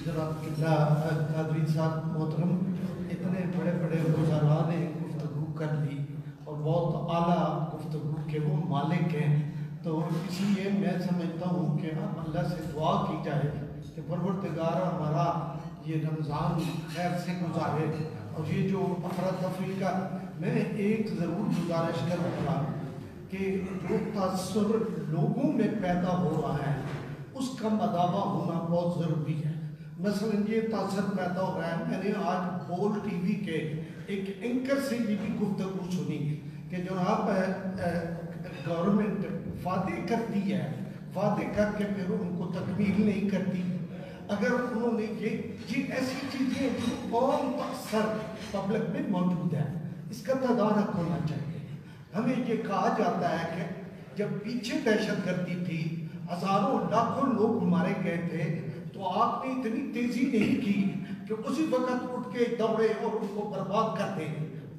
जनाब किबला कादरी साहब मोहतरम, इतने बड़े बड़े वज़रा ने गुफ्तगू कर ली और बहुत आला गुफ्तगू के वो मालिक हैं, तो इसलिए मैं समझता हूँ कि अब अल्लाह से दुआ की जाए कि परवरदिगार हमारा ये रमज़ान खैर से गुजारे। और ये जो अफरा तफरी का मैं एक ज़रूर गुजारिश करूँगा कि जो तासुर लोगों में पैदा हो रहा है उसका मदावा होना बहुत ज़रूरी है। मसलन ये तासर पैदा हो रहा है, मैंने आज बोल टीवी के एक एंकर से ये भी गुफ्तगू सुनी कि जनाब गवर्नमेंट वादे करती है, वादे करके फिर उनको तकमील नहीं करती। अगर उन्होंने ये ऐसी चीज़ें जो आम अक्सर पब्लिक में मौजूद है, इसका तदारक होना चाहिए। हमें ये कहा जाता है कि जब पीछे दहशत गर्दी थी, हज़ारों लाखों लोग मारे गए थे, तो आपने इतनी तेज़ी नहीं की कि उसी वक्त उठ के दौड़े और उनको बर्बाद कर दें।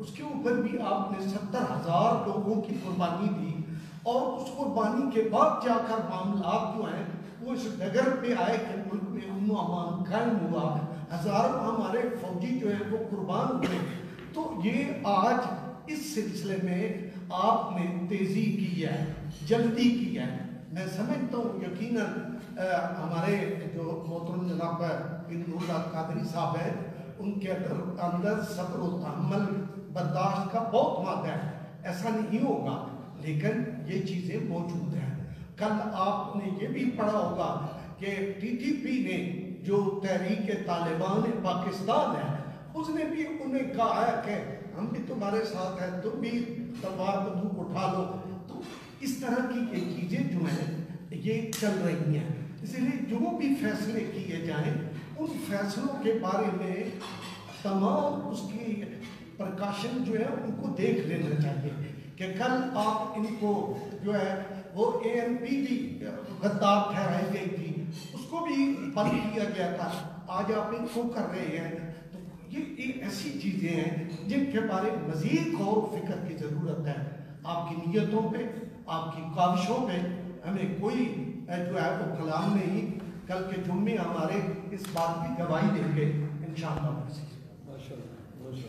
उसके ऊपर भी आपने 70,000 लोगों की कुर्बानी दी और उस कुर्बानी के बाद जाकर मामलात जो हैं वो इस डगर पे आए कि मुल्क में अमन अमान कायम हुआ, हज़ारों हमारे फौजी जो है वो कुर्बान हुए। तो ये आज इस सिलसिले में आपने तेज़ी की है, जल्दी की है। मैं समझता हूँ यकीनन हमारे जो मोहतरम जनाब नूरुल्लाह कादरी साहब हैं, उनके अंदर सब्र और तहम्मुल बर्दाश्त का बहुत मादा है। ऐसा नहीं होगा, लेकिन ये चीज़ें मौजूद हैं। कल आपने ये भी पढ़ा होगा कि TTP ने जो तहरीक तालिबान पाकिस्तान है, उसने भी उन्हें कहा है कि हम भी तुम्हारे साथ हैं, तुम भी तलवार बंदूक उठा लो। तो इस तरह की ये चीज़ें जो हैं ये चल रही हैं। इसलिए जो भी फैसले किए जाएं, उन फैसलों के बारे में तमाम उसकी प्रकाशन जो है उनको देख लेना चाहिए कि कल आप इनको जो है वो ANP भी गद्दार ठहराई गई थी, उसको भी बंद किया गया था, आज आप इनको कर रहे हैं। तो ये ऐसी चीज़ें हैं जिनके बारे में मज़ीद गौर फिक्र की ज़रूरत है। आपकी नीयतों पे, आपकी काविशों पे हमें कोई जो है वो कलाम नहीं। कल के जुम्मे हमारे इस बात की गवाही देंगे इंशाअल्लाह।